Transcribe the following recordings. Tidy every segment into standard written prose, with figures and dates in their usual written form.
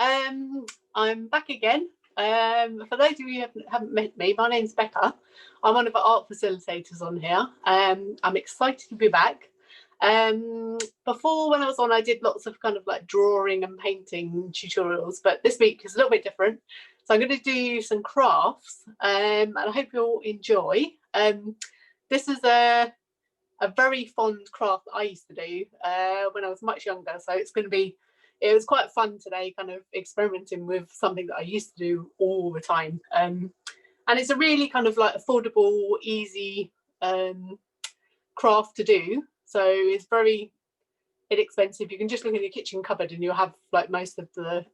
I'm back again. For those of you who haven't met me, my name's Becca. I'm one of the art facilitators on here. I'm excited to be back. Before, when I was on, I did lots of kind of like drawing and painting tutorials, but this week is a little bit different. So I'm going to do some crafts, and I hope you'll enjoy. This is a very fond craft I used to do when I was much younger. So it was quite fun today, kind of experimenting with something that I used to do all the time. And it's a really kind of like affordable, easy craft to do. So it's very inexpensive. You can just look in your kitchen cupboard and you'll have like most of the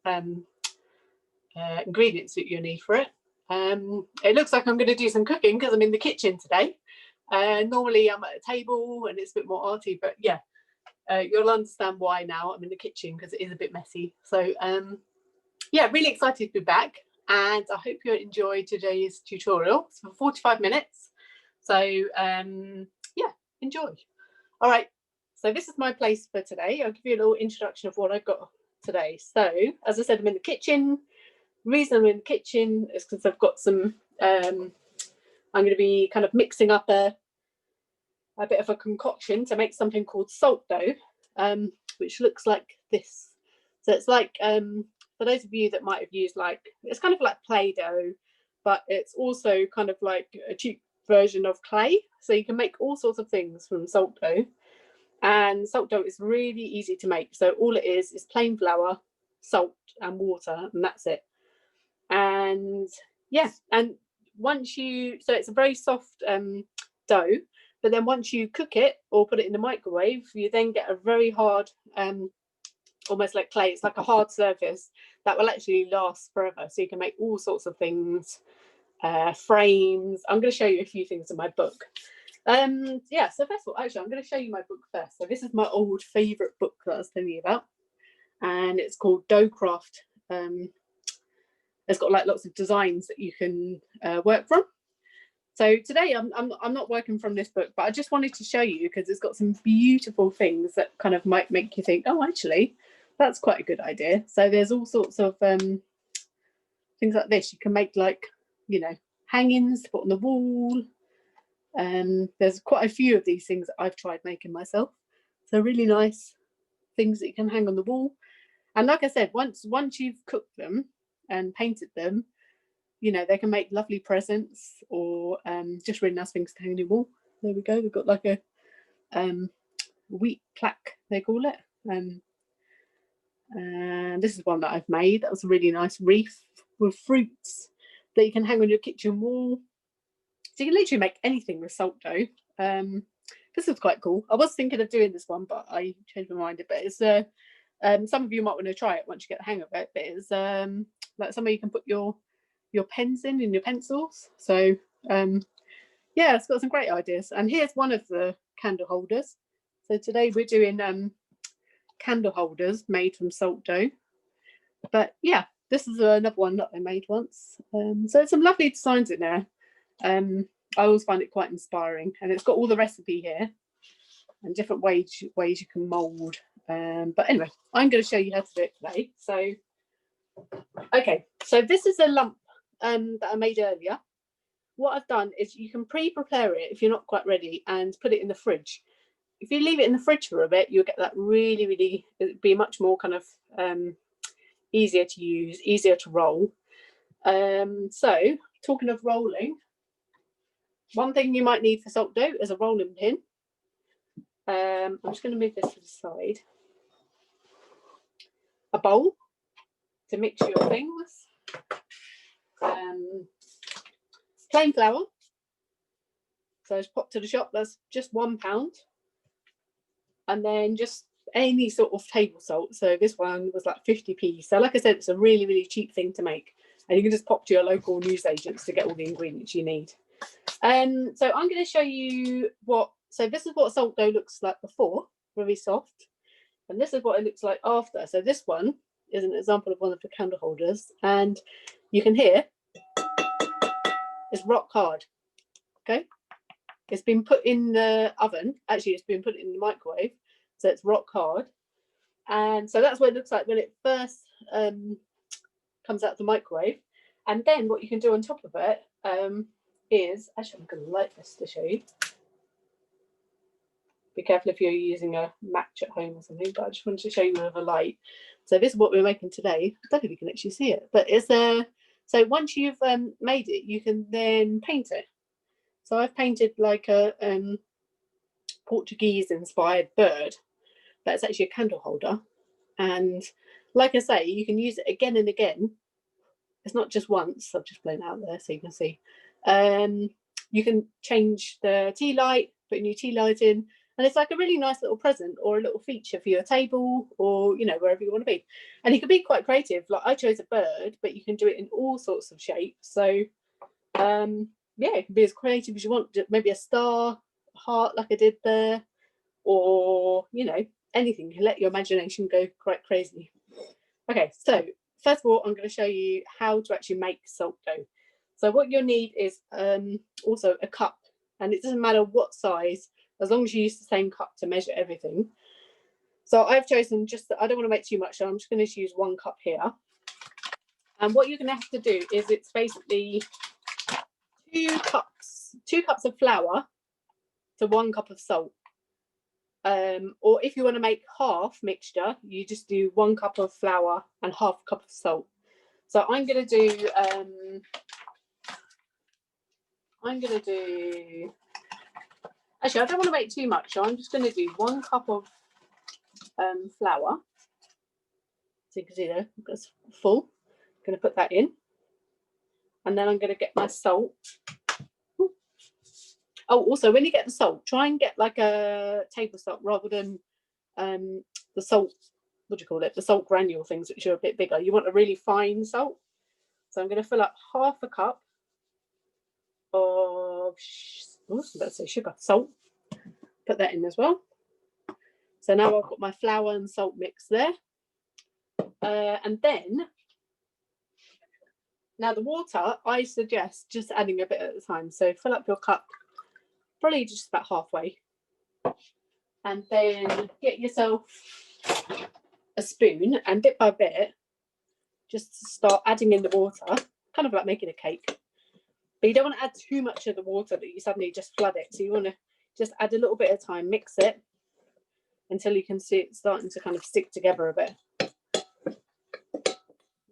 ingredients that you need for it. It looks like I'm going to do some cooking because I'm in the kitchen today. Normally I'm at a table and it's a bit more arty, but yeah, you'll understand why now. I'm in the kitchen because it is a bit messy. So yeah, really excited to be back, and I hope you enjoy today's tutorial. It's for 45 minutes. So yeah, enjoy. All right, so this is my place for today. I'll give you a little introduction of what I've got today. So as I said, I'm in the kitchen. The reason I'm in the kitchen is because I've got some I'm going to be kind of mixing up a bit of a concoction to make something called salt dough, which looks like this. So it's like, for those of you that might have used, like, it's kind of like Play-Doh, but it's also kind of like a cheap version of clay. So you can make all sorts of things from salt dough. And salt dough is really easy to make. So all it is plain flour, salt and water, and that's it. And yeah, and so it's a very soft dough, but then once you cook it or put it in the microwave, you then get a very hard, almost like clay. It's like a hard surface that will actually last forever. So you can make all sorts of things, frames. I'm going to show you a few things in my book. Yeah, so first of all, actually, I'm going to show you my book first. So this is my old favourite book that I was telling you about, and it's called Dough Craft. It's got like lots of designs that you can work from. So today I'm not working from this book, but I just wanted to show you because it's got some beautiful things that kind of might make you think, oh, actually, that's quite a good idea. So there's all sorts of things like this. You can make like, you know, hangings to put on the wall. There's quite a few of these things that I've tried making myself. So really nice things that you can hang on the wall. And like I said, once you've cooked them and painted them, you know, they can make lovely presents or just really nice things to hang on your wall. There we go. We've got like a wheat plaque, they call it. And this is one that I've made. That was a really nice wreath with fruits that you can hang on your kitchen wall. So you can literally make anything with salt dough. This is quite cool. I was thinking of doing this one, but I changed my mind a bit. It's some of you might want to try it once you get the hang of it. But it's like somewhere you can put your pens in your pencils. So yeah, it's got some great ideas. And here's one of the candle holders. So today we're doing candle holders made from salt dough. But yeah, this is another one that I made once. So there's some lovely designs in there. I always find it quite inspiring, and it's got all the recipe here and different ways you can mold. But anyway, I'm going to show you how to do it today. So okay, so this is a lump that I made earlier. What I've done is you can pre-prepare it if you're not quite ready and put it in the fridge. If you leave it in the fridge for a bit, you'll get that really, it'll be much more kind of easier to use, easier to roll. So talking of rolling, one thing you might need for salt dough is a rolling pin. I'm just going to move this to the side. A bowl to mix your things. Plain flour. So it's popped to the shop. That's just £1. And then just any sort of table salt. So this one was like 50p. So like I said, it's a really cheap thing to make. And you can just pop to your local newsagents to get all the ingredients you need. So I'm going to show you so this is what salt dough looks like before, really soft. And this is what it looks like after. So this one is an example of one of the candle holders. And you can hear it's rock hard. Okay. It's been put in the oven. Actually, it's been put in the microwave. So it's rock hard. And so that's what it looks like when it first comes out of the microwave. And then what you can do on top of it is, actually I'm going to light this to show you. Be careful if you're using a match at home or something, but I just wanted to show you with a light. So this is what we're making today. I don't know if you can actually see it, but it's so once you've made it, you can then paint it. So I've painted like a Portuguese inspired bird, but it's actually a candle holder. And like I say, you can use it again and again. It's not just once. I've just blown out there so you can see. You can change the tea light, put a new tea light in, and it's like a really nice little present or a little feature for your table, or, you know, wherever you want to be. And you can be quite creative. Like I chose a bird, but you can do it in all sorts of shapes. So yeah, it can be as creative as you want. Maybe a star, a heart like I did there, or, you know, anything. You let your imagination go quite crazy. Okay, so first of all, I'm going to show you how to actually make salt dough. So what you'll need is also a cup, and it doesn't matter what size, as long as you use the same cup to measure everything. So I've chosen just that I don't want to make too much, so I'm just going to use 1 cup here. And what you're going to have to do is it's basically 2 cups of flour to 1 cup of salt. Or if you want to make half mixture, you just do 1 cup of flour and half a cup of salt. So I'm going to do actually, I don't want to make too much, so I'm just going to do 1 cup of flour. So you can see there, it's full. I'm going to put that in, and then I'm going to get my salt. Oh, also, when you get the salt, try and get like a table salt rather than the salt, what do you call it? The salt granule things, which are a bit bigger. You want a really fine salt. So I'm going to fill up half a cup of, let's say sugar, salt. Put that in as well. So now I've got my flour and salt mix there. And then, now the water, I suggest just adding a bit at a time. So fill up your cup, probably just about halfway. And then get yourself a spoon, and bit by bit, just start adding in the water, kind of like making a cake. But you don't want to add too much of the water that you suddenly just flood it. So you want to just add a little bit at a time, mix it until you can see it starting to kind of stick together a bit.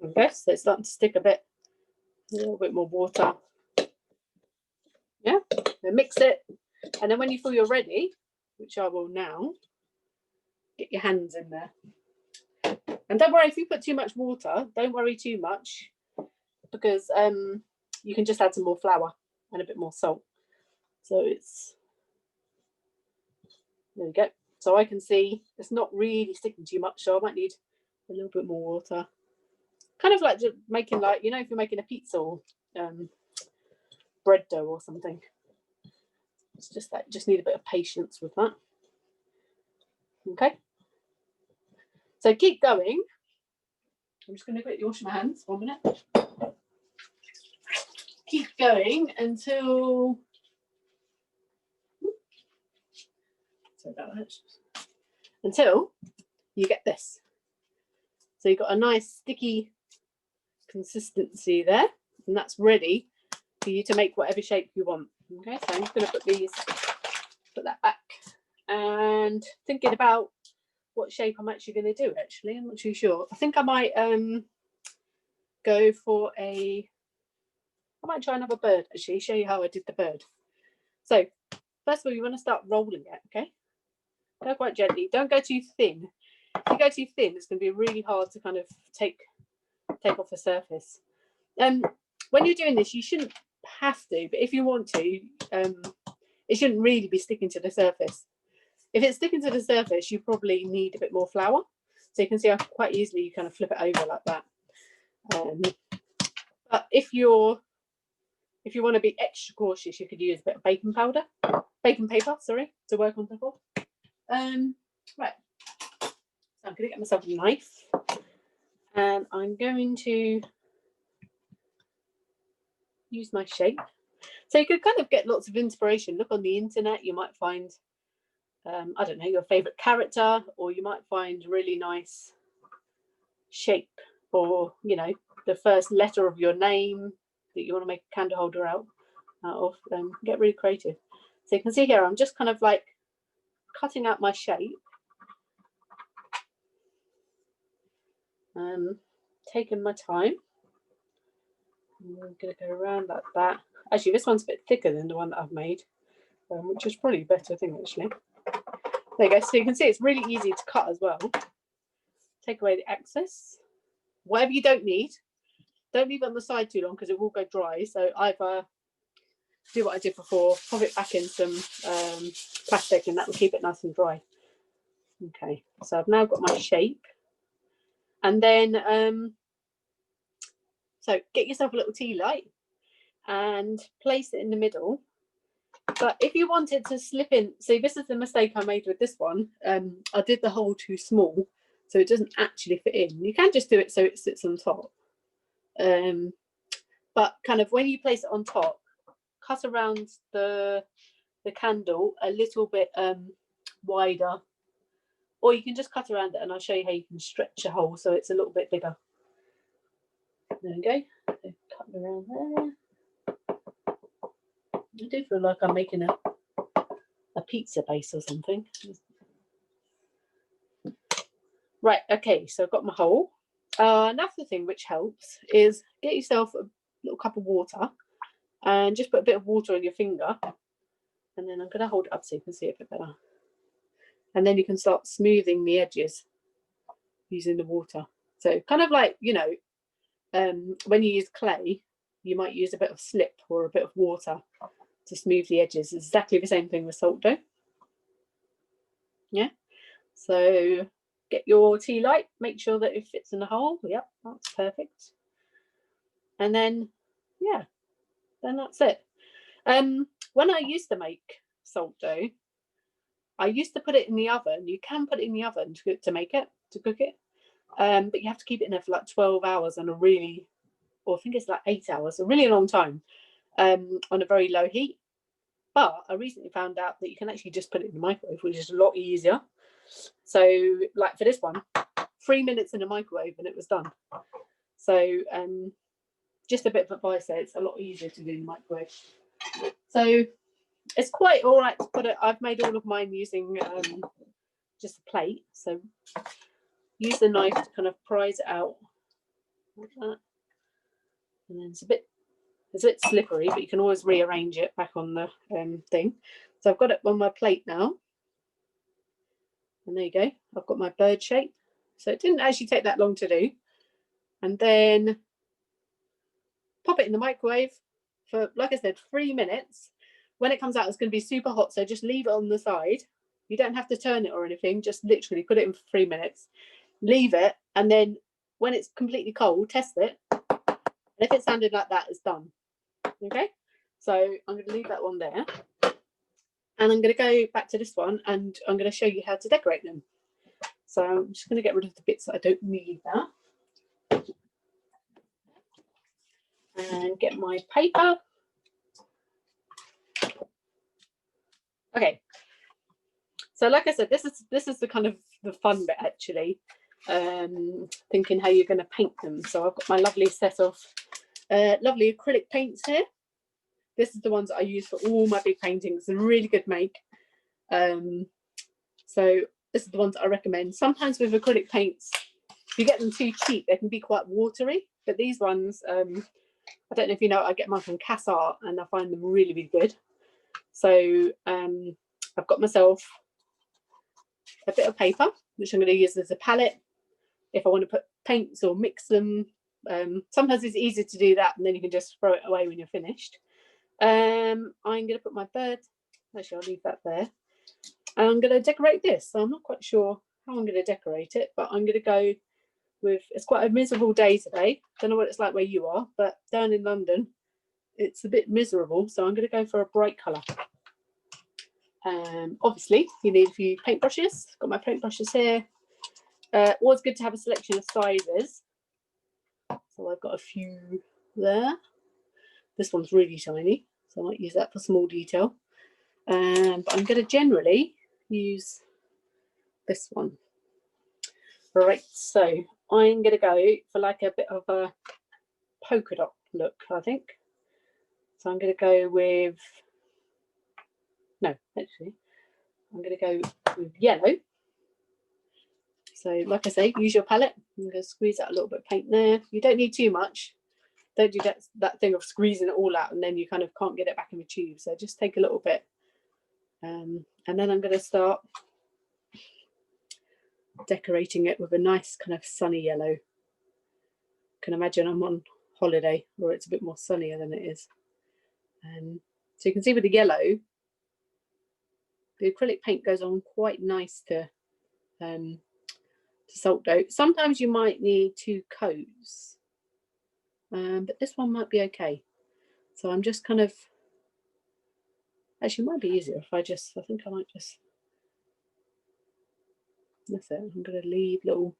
Okay, so it's starting to stick a little bit more water. Yeah, then mix it. And then when you feel you're ready, which I will now, get your hands in there. And don't worry if you put too much water, don't worry too much, because you can just add some more flour and a bit more salt. So it's, there we go. So I can see it's not really sticking too much, so I might need a little bit more water. Kind of like just making, like, you know, if you're making a pizza or bread dough or something. It's just that, just need a bit of patience with that. Okay. So keep going. I'm just going to quickly wash my hands 1 minute. Keep going until, sorry about that, until you get this. So you've got a nice sticky consistency there, and that's ready for you to make whatever shape you want. Okay, so I'm just going to put that back, and thinking about what shape I'm actually going to do. Actually, I'm not too sure. I think I might go for I might try another bird, actually, show you how I did the bird. So first of all, you want to start rolling it. Okay, go quite gently, don't go too thin. If you go too thin, it's going to be really hard to kind of take off the surface. When you're doing this, you shouldn't have to, but if you want to, it shouldn't really be sticking to the surface. If it's sticking to the surface, you probably need a bit more flour. So you can see how quite easily you kind of flip it over like that. But if you want to be extra cautious, you could use a bit of baking paper, sorry, to work on top of. Right. So I'm going to get myself a knife, and I'm going to use my shape. So you could kind of get lots of inspiration. Look on the internet, you might find, I don't know, your favorite character, or you might find a really nice shape, or, you know, the first letter of your name that you want to make a candle holder out of. Get really creative. So you can see here, I'm just kind of like cutting out my shape. Taking my time. I'm going to go around like that. Actually, this one's a bit thicker than the one that I've made, which is probably a better thing, actually. There you go. So you can see it's really easy to cut as well. Take away the excess. Whatever you don't need, don't leave it on the side too long because it will go dry. So either do what I did before, pop it back in some plastic, and that will keep it nice and dry. Okay, so I've now got my shape. And then, so get yourself a little tea light and place it in the middle. But if you wanted to slip in, see, this is the mistake I made with this one. I did the hole too small, so it doesn't actually fit in. You can just do it so it sits on top. But kind of when you place it on top, cut around the candle a little bit wider, or you can just cut around it, and I'll show you how you can stretch a hole so it's a little bit bigger. There we go. So cut around there. I do feel like I'm making a pizza base or something. Right, okay, so I've got my hole. Another thing which helps is get yourself a little cup of water and just put a bit of water on your finger. And then I'm going to hold it up so you can see it a bit better. And then you can start smoothing the edges using the water. So kind of like, you know, when you use clay, you might use a bit of slip or a bit of water to smooth the edges. It's exactly the same thing with salt dough. Yeah. So get your tea light, make sure that it fits in the hole. Yep, that's perfect. And then, yeah, then that's it. When I used to make salt dough, I used to put it in the oven. You can put it in the oven to make it, to cook it. But you have to keep it in there for like 12 hours on a really, or I think it's like 8 hours, a really long time, on a very low heat. But I recently found out that you can actually just put it in the microwave, which is a lot easier. So like for this one, 3 minutes in the microwave and it was done. So just a bit of advice there, it's a lot easier to do in the microwave. So it's quite all right to put it. I've made all of mine using just a plate. So use the knife to kind of prise it out like that. And then it's a bit slippery, but you can always rearrange it back on the thing. So I've got it on my plate now. And there you go. I've got my bird shape. So it didn't actually take that long to do. And then pop it in the microwave for, like I said, 3 minutes. When it comes out, it's going to be super hot. So just leave it on the side. You don't have to turn it or anything. Just literally put it in for 3 minutes. Leave it. And then when it's completely cold, test it. And if it sounded like that, it's done. Okay. So I'm going to leave that one there. And I'm going to go back to this one and I'm going to show you how to decorate them. So I'm just going to get rid of the bits that I don't need now. And get my paper. Okay. So like I said, this is the kind of the fun bit actually. Thinking how you're going to paint them. So I've got my lovely set of lovely acrylic paints here. This is the ones that I use for all my big paintings. It's a really good make. So this is the ones that I recommend. Sometimes with acrylic paints, if you get them too cheap, they can be quite watery. But these ones, I don't know if you know, I get mine from Cass Art and I find them really, really good. So I've got myself a bit of paper, which I'm going to use as a palette if I want to put paints or mix them. Sometimes it's easier to do that and then you can just throw it away when you're finished. I'm going to put my bird, actually I'll leave that there. And I'm going to decorate this. So I'm not quite sure how I'm going to decorate it, but I'm going to go with, it's quite a miserable day today. Don't know what it's like where you are, but down in London, it's a bit miserable. So I'm going to go for a bright colour. Obviously, you need a few paintbrushes. Got my paintbrushes here. Always good to have a selection of sizes. So I've got a few there. This one's really tiny, so I might use that for small detail. But I'm going to generally use this one. Right, so I'm going to go for like a bit of a polka dot look, I think. So I'm going to go with, no, actually, I'm going to go with yellow. So like I say, use your palette. I'm going to squeeze out a little bit of paint there. You don't need too much. Don't do that thing of squeezing it all out and then you kind of can't get it back in the tube. So just take a little bit. And then I'm going to start decorating it with a nice kind of sunny yellow. You can imagine I'm on holiday where it's a bit more sunnier than it is. So you can see with the yellow, the acrylic paint goes on quite nice to salt dough. Sometimes you might need 2 coats, but this one might be okay. So I'm just kind of, actually it might be easier if I think I might just, that's it. I'm going to leave little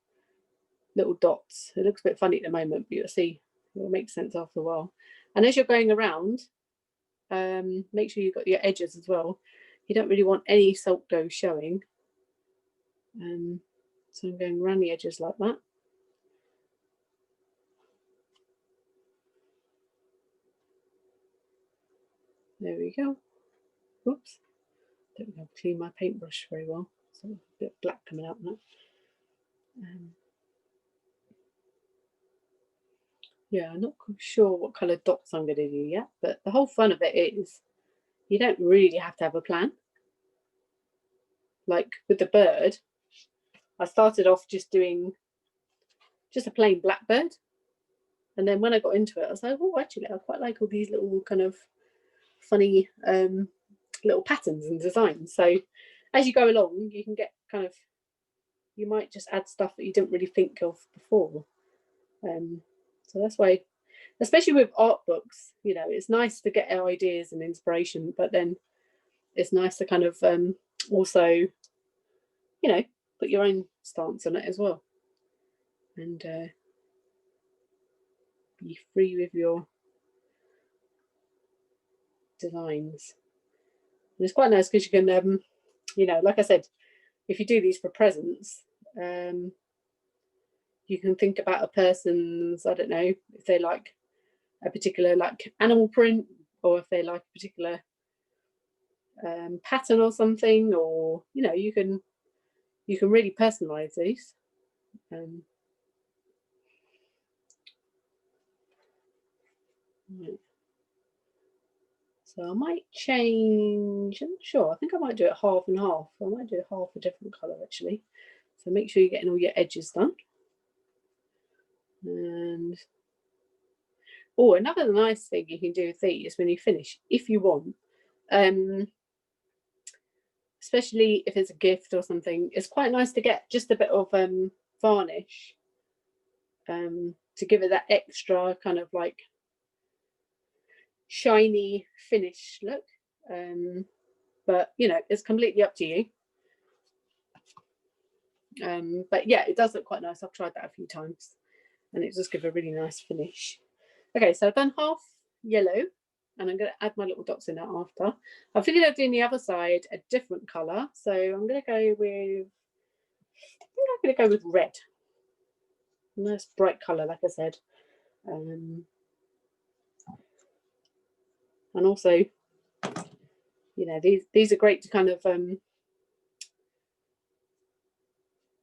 dots. It looks a bit funny at the moment, but you'll see it will make sense after a while. And as you're going around, make sure you've got your edges as well. You don't really want any salt dough showing. So I'm going around the edges like that. There we go. Oops. Don't think I've cleaned my paintbrush very well. So a bit of black coming out now. Yeah, I'm not sure what colour dots I'm going to do yet, but the whole fun of it is you don't really have to have a plan. Like with the bird, I started off just doing just a plain blackbird. And then when I got into it, I was like, oh, actually, I quite like all these little kind of funny little patterns and designs. So as you go along, you can get kind of, you might just add stuff that you didn't really think of before. So that's why, especially with art books, you know, it's nice to get ideas and inspiration, but then it's nice to kind of also, you know, put your own stance on it as well. And be free with your designs. And it's quite nice because you can, you know, like I said, if you do these for presents, you can think about a person's, I don't know, if they like a particular like animal print, or if they like a particular pattern or something, or you know, you can really personalize these. Right. So I might change, I'm not sure, I think I might do it half and half. I might do half a different colour actually. So make sure you're getting all your edges done. And oh, another nice thing you can do with these when you finish, if you want, especially if it's a gift or something, it's quite nice to get just a bit of varnish to give it that extra kind of like shiny finish look. But you know, it's completely up to you. But yeah, it does look quite nice. I've tried that a few times and it does give a really nice finish. Okay, so I've done half yellow and I'm going to add my little dots in that after. I figured I'd do the other side a different colour, so I'm going to go with, I think I'm going to go with red. Nice bright colour, like I said. And also, you know, these are great to kind of,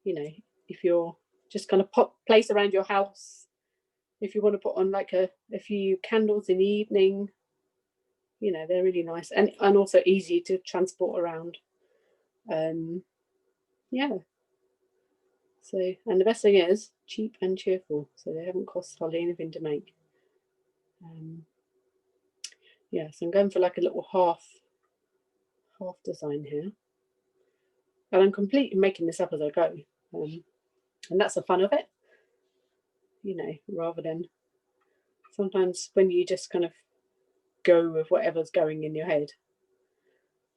you know, if you're just kind of place around your house, if you want to put on like a few candles in the evening, you know, they're really nice and also easy to transport around. Yeah. So, and the best thing is cheap and cheerful, so they haven't cost hardly anything to make. Yeah, so I'm going for like a little half design here, and I'm completely making this up as I go, and that's the fun of it, you know, rather than sometimes when you just kind of go with whatever's going in your head,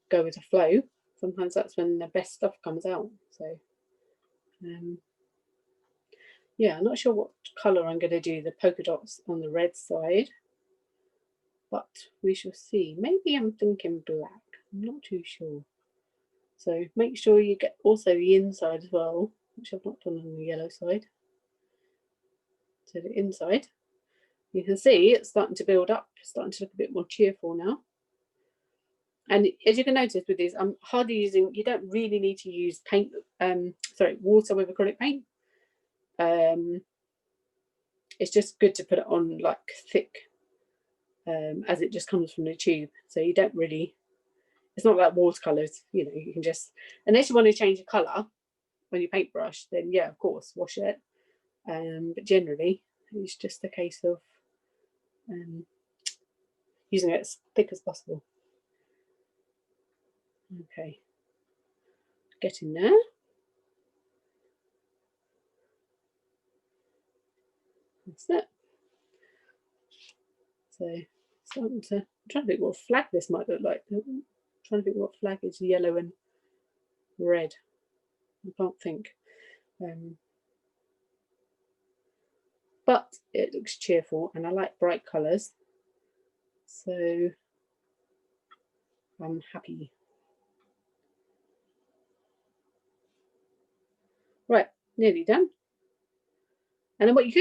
go with the flow, sometimes that's when the best stuff comes out. So yeah, I'm not sure what colour I'm going to do the polka dots on the red side, but we shall see. Maybe I'm thinking black, I'm not too sure. So make sure you get also the inside as well, which I've not done on the yellow side. So the inside, You can see it's starting to build up, starting to look a bit more cheerful now. And as you can notice with these, I'm hardly using, you don't really need to use paint, water with acrylic paint. It's just good to put it on like thick, as it just comes from the tube. So you don't really, it's not like watercolors, you know, you can just, unless you want to change the color when you paintbrush, then yeah, of course, wash it. But generally, it's just a case of using it as thick as possible. Okay, get in there. That's it. So starting to, I'm trying to think what flag this might look like. I'm trying to think what flag is yellow and red. I can't think. But it looks cheerful and I like bright colours. So I'm happy. Right, nearly done. And then what you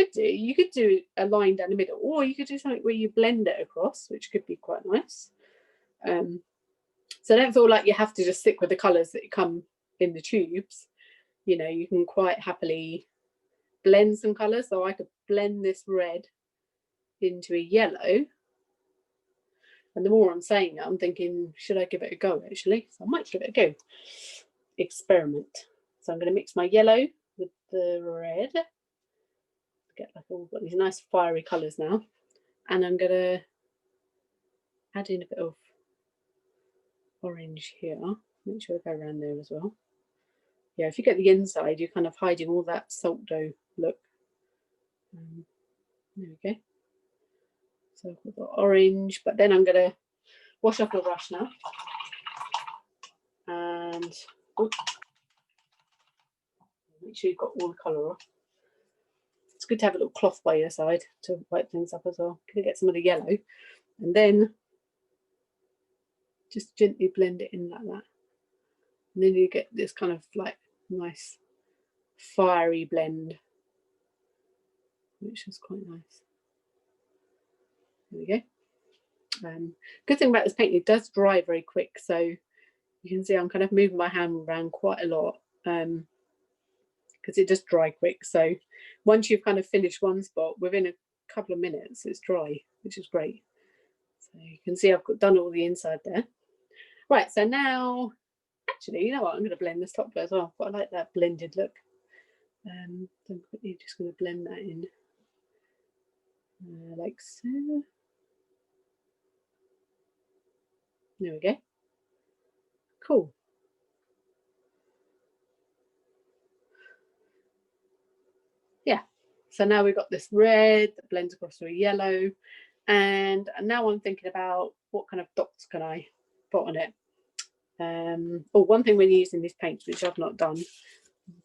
could do a line down the middle, or you could do something where you blend it across, which could be quite nice. So don't feel like you have to just stick with the colours that come in the tubes. You know, you can quite happily blend some colours. So I could blend this red into a yellow. And the more I'm saying it, I'm thinking, should I give it a go actually? So I might give it a go. Experiment. So I'm going to mix my yellow with the red. Get like all got these nice fiery colours now. And I'm going to add in a bit of orange here. Make sure I go around there as well. Yeah, if you get the inside, you're kind of hiding all that salt dough look. There we go. So I've got orange, but then I'm going to wash off my brush now. And make sure you've got all the colour off. It's good to have a little cloth by your side to wipe things up as well. Gonna get some of the yellow and then just gently blend it in like that. And then you get this kind of like nice fiery blend, which is quite nice. There we go. Good thing about this paint, it does dry very quick. So you can see I'm kind of moving my hand around quite a lot because it does dry quick. So once you've kind of finished one spot, within a couple of minutes, it's dry, which is great. So you can see I've done all the inside there. Right, so now, actually, you know what? I'm going to blend this top bit as well. But I like that blended look. So I'm quickly just going to blend that in like so. There we go. Cool. Yeah. So now we've got this red that blends across to a yellow. And now I'm thinking about what kind of dots can I put on it. One thing when you're using these paints, which I've not done,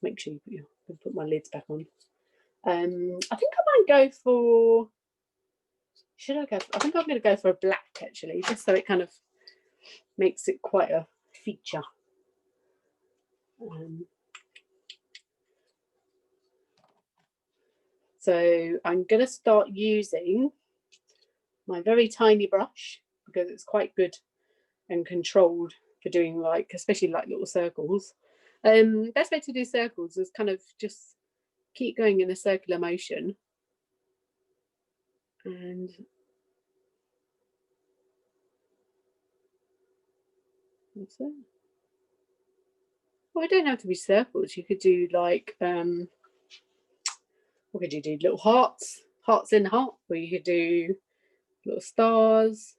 make sure you put my lids back on. I think I might go for, I think I'm going to go for a black actually, just so it kind of makes it quite a feature. So I'm going to start using my very tiny brush because it's quite good and controlled for doing like, especially like little circles. Best way to do circles is kind of just keep going in a circular motion. And what's that? Well, it don't have to be circles. You could do like, what could you do? Little hearts in the heart, or you could do little stars,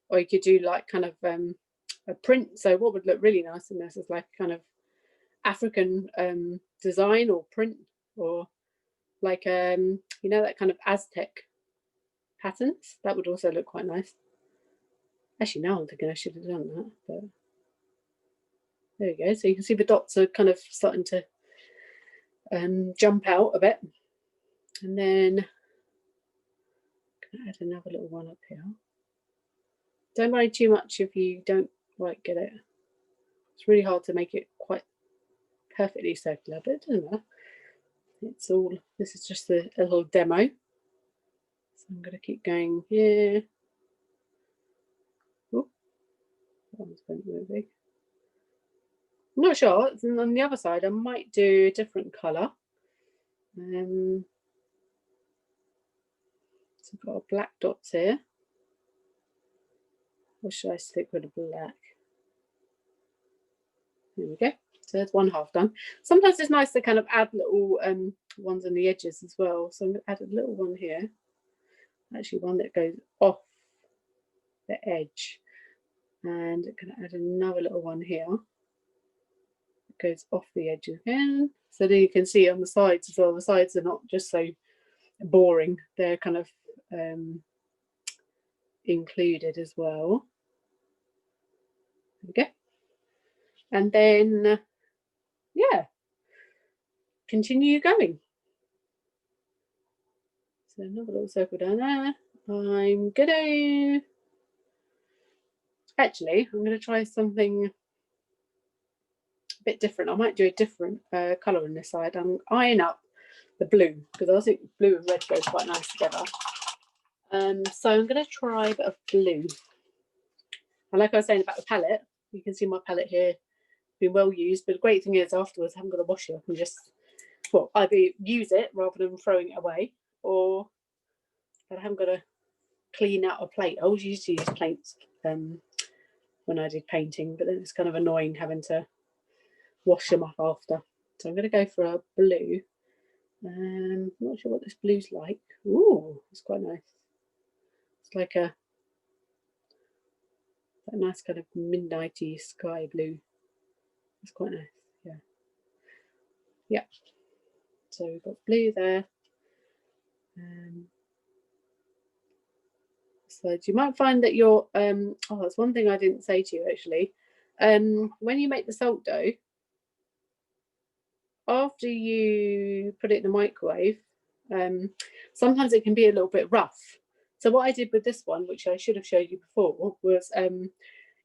or you could do like kind of a print. So what would look really nice in this is like kind of African design or print, or like you know, that kind of Aztec patterns. That would also look quite nice. Actually, now I'm thinking I should have done that, but there we go. So you can see the dots are kind of starting to jump out a bit. And then I'm gonna add another little one up here. Don't worry too much if you don't quite get it. It's really hard to make it quite perfectly circular, but it doesn't matter. It's all, this is just a little demo. I'm going to keep going here. Oh, that one's going really big. I'm not sure. And on the other side, I might do a different colour. So I've got black dots here. Or should I stick with the black? There we go. So there's one half done. Sometimes it's nice to kind of add little ones on the edges as well. So I'm going to add a little one here. Actually, one that goes off the edge. And I'm going to add another little one here. It goes off the edge again. So then you can see on the sides as well. The sides are not just so boring. They're kind of included as well. There we go. And then, yeah, continue going. So another little circle down there. I'm gonna try something a bit different. I might do a different colour on this side. I'm eyeing up the blue because I think blue and red go quite nice together. So I'm gonna try a bit of blue. And like I was saying about the palette, you can see my palette here been well used, but the great thing is afterwards I haven't got to wash it. I can just, well, either use it rather than throwing it away, or I haven't got to clean out a plate. I always used to use plates when I did painting, but then it's kind of annoying having to wash them up after. So I'm going to go for a blue. I'm not sure what this blue's like. Ooh, it's quite nice. It's like a nice kind of midnighty sky blue. It's quite nice, yeah. Yeah. So we've got blue there. So you might find that your oh, that's one thing I didn't say to you actually. When you make the salt dough, after you put it in the microwave, sometimes it can be a little bit rough. So what I did with this one, which I should have showed you before, was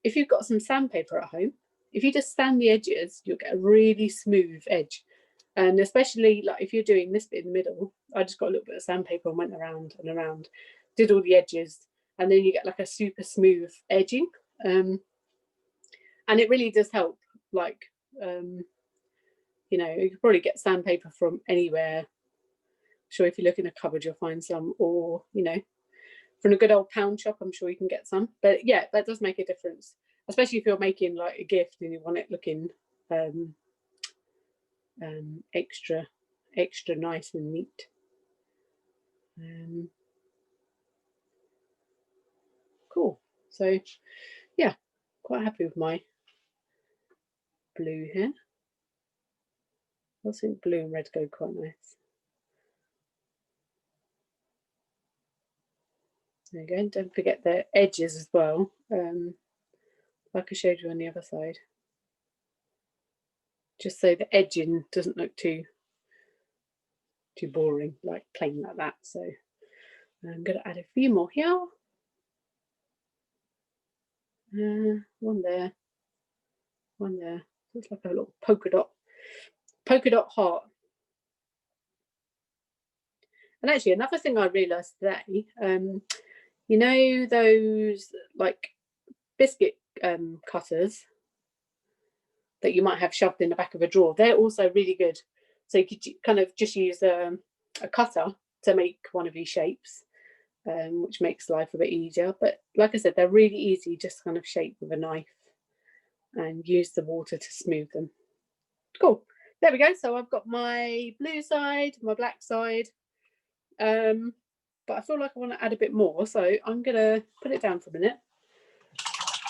if you've got some sandpaper at home, if you just sand the edges, you'll get a really smooth edge. And especially like if you're doing this bit in the middle, I just got a little bit of sandpaper and went around and around, did all the edges, and then you get like a super smooth edging. And it really does help. Like, you know, you could probably get sandpaper from anywhere. I'm sure if you look in a cupboard, you'll find some, or, you know, from a good old pound shop, I'm sure you can get some. But yeah, that does make a difference, especially if you're making like a gift and you want it looking extra nice and neat. Cool. So yeah, quite happy with my blue here. I think blue and red go quite nice. There you go. And don't forget the edges as well, like I showed you on the other side, just so the edging doesn't look too boring, like plain like that. So I'm going to add a few more here. One there, one there. Looks like a little polka dot heart. And actually, another thing I realised today, you know those like biscuit cutters that you might have shoved in the back of a drawer? They're also really good. So you could kind of just use a cutter to make one of these shapes, which makes life a bit easier. But like I said, they're really easy, just kind of shape with a knife and use the water to smooth them. Cool. There we go. So I've got my blue side, my black side. But I feel like I want to add a bit more. So I'm going to put it down for a minute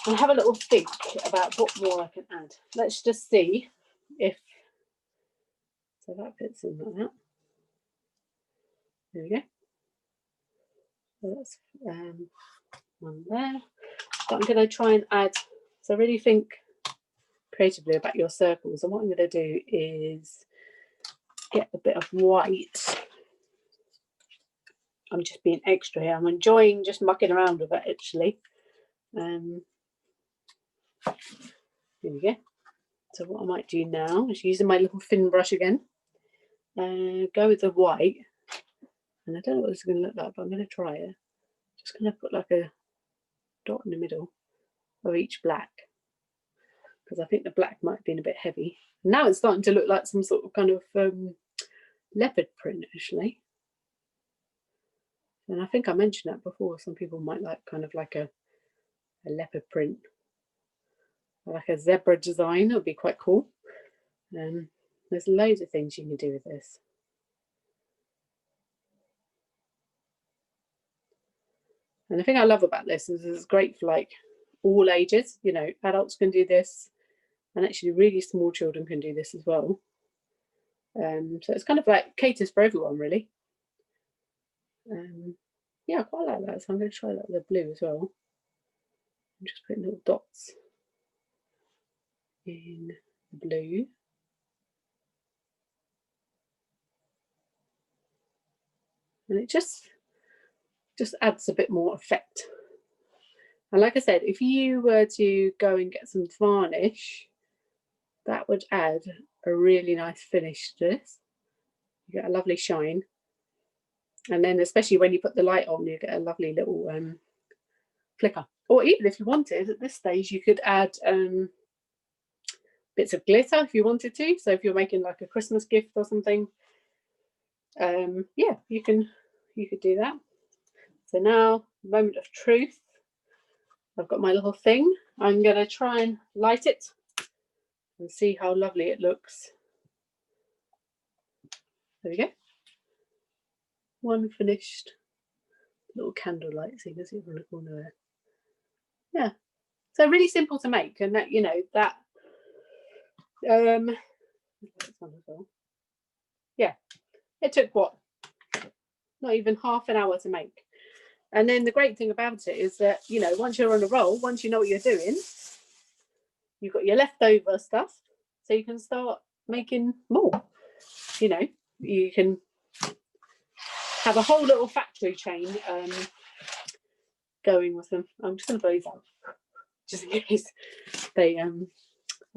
and have a little think about what more I can add. Let's just see if, so that fits in like that. There we go. So that's one there. But I'm going to try and add, so really think creatively about your circles. And what I'm going to do is get a bit of white. I'm just being extra here. I'm enjoying just mucking around with it actually. Here we go. So what I might do now is using my little thin brush again, go with the white And I don't know what this is going to look like, but I'm going to try it. Just going to put like a dot in the middle of each black, because I think the black might have been a bit heavy. Now it's starting to look like some sort of kind of leopard print, actually. And I think I mentioned that before. Some people might like kind of like a leopard print, like a zebra design. It would be quite cool. There's loads of things you can do with this. And the thing I love about this is it's great for like all ages. You know, adults can do this, and actually really small children can do this as well. So it's kind of like caters for everyone, really. Yeah, I quite like that. So I'm going to try that with the blue as well. I'm just putting little dots in the blue. And it just adds a bit more effect. And like I said, if you were to go and get some varnish, that would add a really nice finish to this. You get a lovely shine. And then especially when you put the light on, you get a lovely little flicker. Or even if you wanted, at this stage, you could add bits of glitter if you wanted to. So if you're making like a Christmas gift or something, yeah, you could do that. So now, moment of truth. I've got my little thing. I'm going to try and light it and see how lovely it looks. There we go. One finished little candlelight, so you can see it from the corner there. Yeah, so really simple to make, and that, you know, that yeah, it took what, not even half an hour to make. And then the great thing about it is that, you know, once you're on a roll, once you know what you're doing, you've got your leftover stuff, so you can start making more. You know, you can have a whole little factory chain going with them. I'm just going to blow these out, just in case they I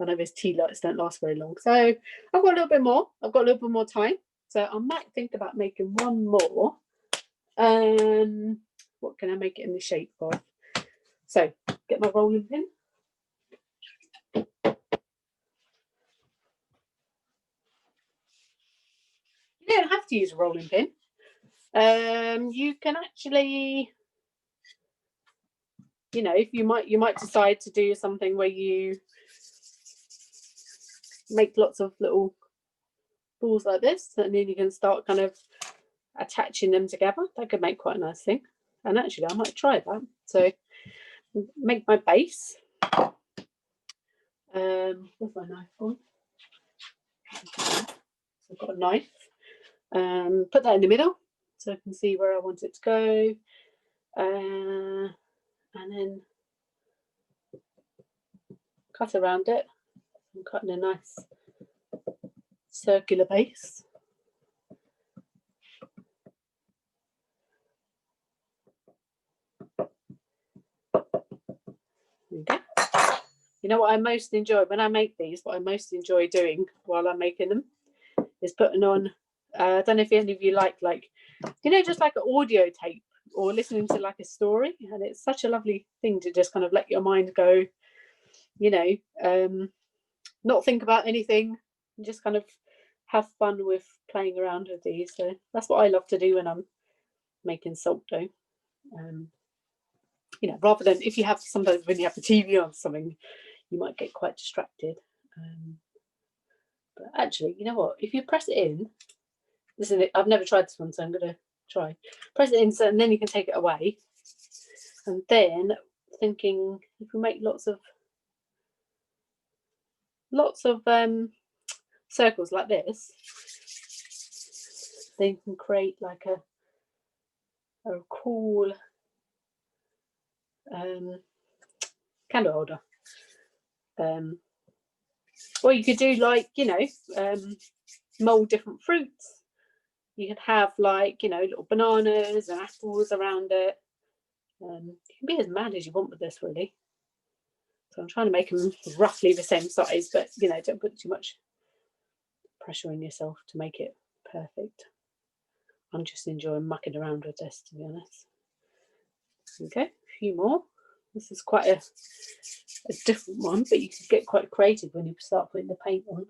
know those tea lights don't last very long. So I've got a little bit more. I've got a little bit more time. So I might think about making one more. What can I make it in the shape of? So get my rolling pin. You don't have to use a rolling pin. You can actually, you know, if you might decide to do something where you make lots of little balls like this, and then you can start kind of attaching them together. That could make quite a nice thing. And actually, I might try that. So make my base. Where's my knife on? So I've got a knife. Put that in the middle so I can see where I want it to go. And then cut around it. I'm cutting a nice circular base. Okay. You know what I most enjoy when I make these? What I most enjoy doing while I'm making them is putting on. I don't know if any of you like, you know, just like an audio tape or listening to like a story, and it's such a lovely thing to just kind of let your mind go. You know, not think about anything, just kind of have fun with playing around with these. So that's what I love to do when I'm making salt dough. You know, rather than if you have sometimes when you have the TV on something, you might get quite distracted. But actually, you know what? If you press it in, listen, I've never tried this one, so I'm going to try. Press it in, so, and then you can take it away. And then thinking, if we make lots of circles like this, then you can create like a cool candle holder. Or you could do like, you know, mold different fruits. You could have like, you know, little bananas and apples around it. You can be as mad as you want with this, really. So I'm trying to make them roughly the same size, but, you know, don't put too much pressure on yourself to make it perfect. I'm just enjoying mucking around with this, to be honest. Okay, a few more. This is quite a different one, but you can get quite creative when you start putting the paint on.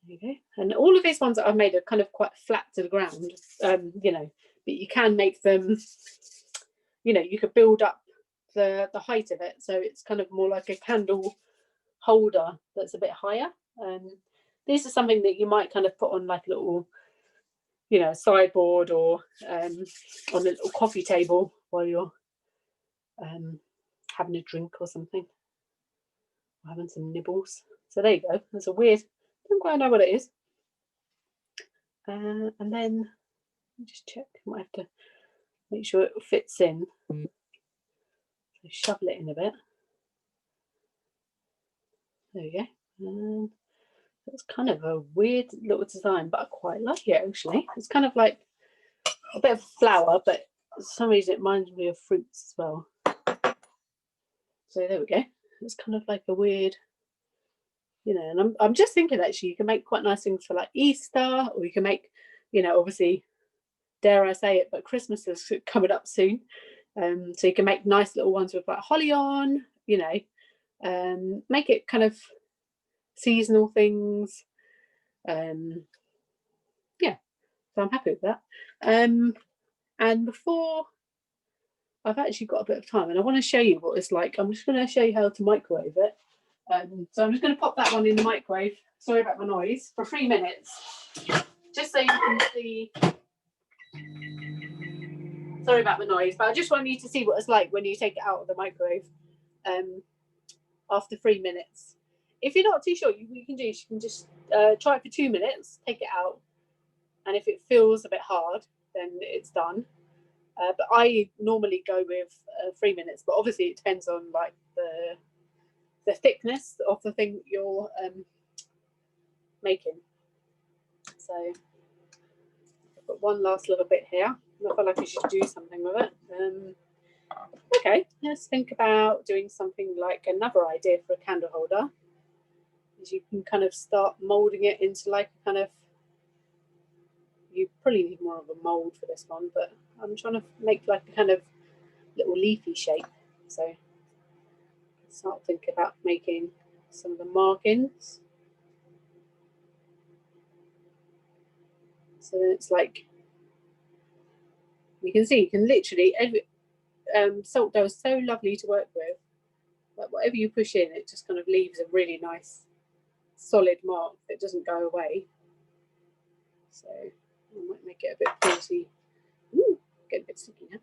There you go. And all of these ones that I've made are kind of quite flat to the ground, you know, but you can make them, you know, you could build up the height of it, so it's kind of more like a candle holder that's a bit higher. These are something that you might kind of put on like a little, you know, sideboard or on a little coffee table while you're having a drink or something, or having some nibbles. So there you go. There's a weird, I don't quite know what it is. And then let me just check. I might have to make sure it fits in. So shovel it in a bit. There we go. It's kind of a weird little design, but I quite like it actually. It's kind of like a bit of flower, but for some reason it reminds me of fruits as well. So there we go. It's kind of like a weird, you know, and I'm just thinking actually you can make quite nice things for like Easter, or you can make, you know, obviously, dare I say it, but Christmas is coming up soon. So you can make nice little ones with like holly on, you know, make it kind of seasonal things. Yeah, so I'm happy with that. And before, I've actually got a bit of time and I want to show you what it's like. I'm just going to show you how to microwave it. So I'm just going to pop that one in the microwave. Sorry about my noise, for 3 minutes, just so you can see. Sorry about the noise, but I just want you to see what it's like when you take it out of the microwave after 3 minutes. If you're not too sure, you can just try it for 2 minutes, take it out, and if it feels a bit hard, then it's done. But I normally go with 3 minutes, but obviously it depends on like the thickness of the thing that you're making. So I've got one last little bit here. I feel like I should do something with it. Okay, let's think about doing something like another idea for a candle holder. Is you can kind of start molding it into like a kind of, you probably need more of a mold for this one, but I'm trying to make like a kind of little leafy shape. So start thinking about making some of the markings. So then it's like, you can see, you can literally, salt dough is so lovely to work with. Like whatever you push in, it just kind of leaves a really nice solid mark that doesn't go away. So I might make it a bit pointy. Ooh, get a bit sticky now.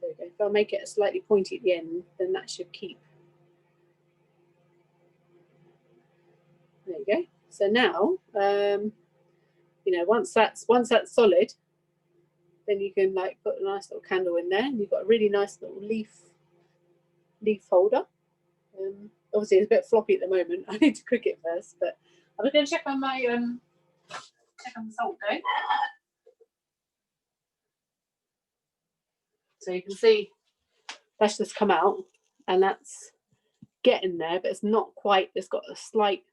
There we go. If I make it a slightly pointy at the end, then that should keep. There you go. So now, you know, once that's solid, then you can like put a nice little candle in there, and you've got a really nice little leaf holder. Obviously, it's a bit floppy at the moment. I need to cook it first, but I'm going to check on my check on the salt dough. So you can see that's just come out, and that's getting there, but it's not quite. It's got a slight.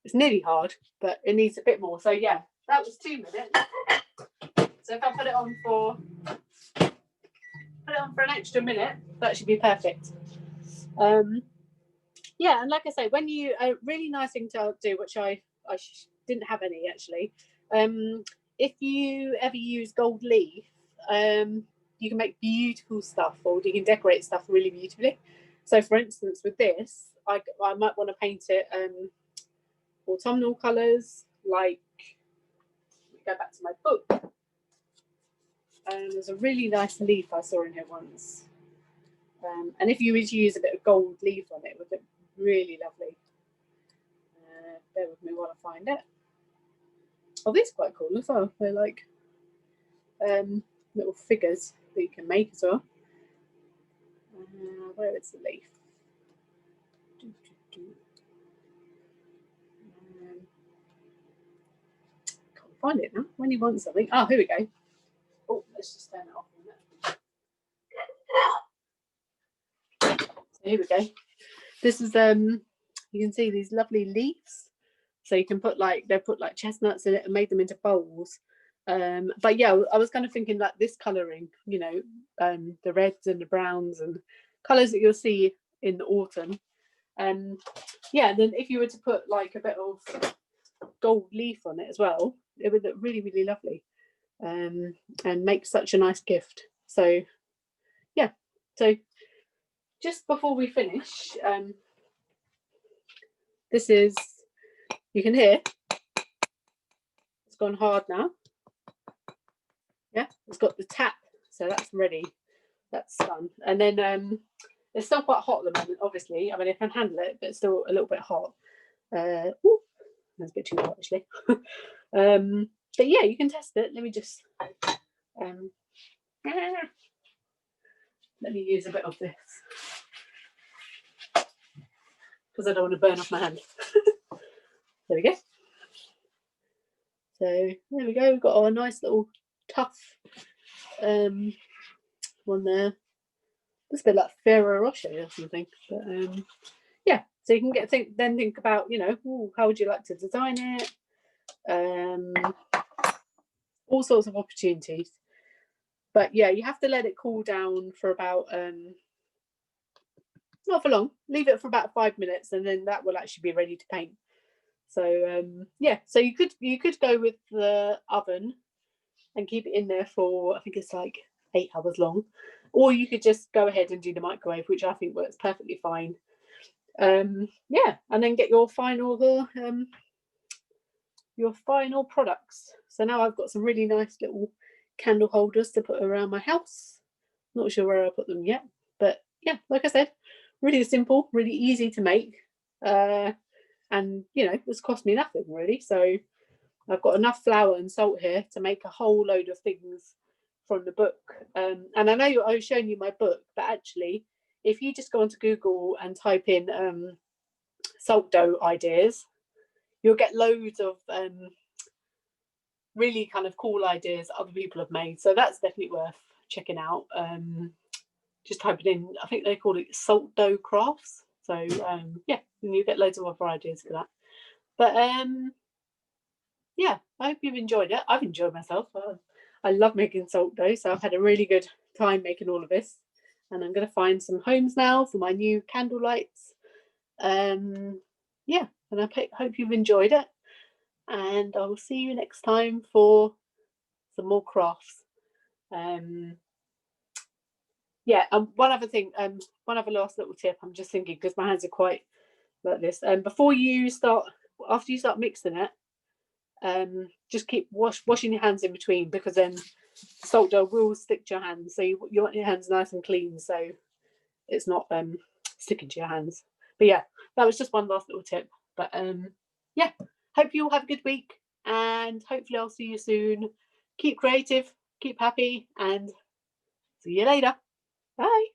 It's nearly hard, but it needs a bit more. So yeah, that was 2 minutes. So if I put it on for an extra minute, that should be perfect. Yeah, and like I say, when you a really nice thing to do, which I didn't have any actually. If you ever use gold leaf, you can make beautiful stuff, or you can decorate stuff really beautifully. So, for instance, with this, I might want to paint it autumnal colours. Like, go back to my book. There's a really nice leaf I saw in here once. And if you were to use a bit of gold leaf on it, it would look really lovely. Bear with me while I find it. Oh, these are quite cool as well. They're like little figures that you can make as well. Where is the leaf? Can't find it now. When you want something. Oh, here we go. Oh, let's just turn it off a minute. So here we go. This is you can see these lovely leaves. So you can put like, they put like chestnuts in it and made them into bowls. But yeah, I was kind of thinking that this colouring, you know, the reds and the browns and colours that you'll see in the autumn. Yeah, then if you were to put like a bit of gold leaf on it as well, it would look really, really lovely, and make such a nice gift. So yeah, so just before we finish, this is, you can hear it's gone hard now. Yeah, it's got the tap, so that's ready, that's done. And then it's still quite hot at the moment, obviously. I mean, I can handle it, but it's still a little bit hot. Ooh, that's a bit too hot actually. But yeah, you can test it. Let me just let me use a bit of this because I don't want to burn off my hand. There we go. So there we go. We've got our nice little tough one there. It's a bit like Ferrero Rocher or something. But yeah, so you can think about, you know, ooh, how would you like to design it? All sorts of opportunities. But yeah, you have to let it cool down for about not for long. Leave it for about 5 minutes, and then that will actually be ready to paint. So yeah, so you could go with the oven and keep it in there for, I think it's like 8 hours long, or you could just go ahead and do the microwave, which I think works perfectly fine. Yeah, and then get your final products. So now I've got some really nice little candle holders to put around my house. Not sure where I put them yet, but yeah, like I said, really simple, really easy to make, and you know, it's cost me nothing really. So I've got enough flour and salt here to make a whole load of things from the book. And I know I was showing you my book, but actually, if you just go onto Google and type in salt dough ideas, you'll get loads of really kind of cool ideas that other people have made. So that's definitely worth checking out. Just type it in. I think they call it salt dough crafts. So yeah, and you get loads of other ideas for that. But yeah, I hope you've enjoyed it. I've enjoyed myself. I love making salt dough, so I've had a really good time making all of this. And I'm going to find some homes now for my new candle lights. Yeah, and I hope you've enjoyed it. And I will see you next time for some more crafts. Yeah, one other thing, one other last little tip. I'm just thinking, because my hands are quite like this. After you start mixing it, just keep washing your hands in between, because then salt dough will stick to your hands. So you want your hands nice and clean, so it's not sticking to your hands. But yeah, that was just one last little tip. But yeah, hope you all have a good week, and hopefully I'll see you soon. Keep creative, keep happy, and see you later. Bye.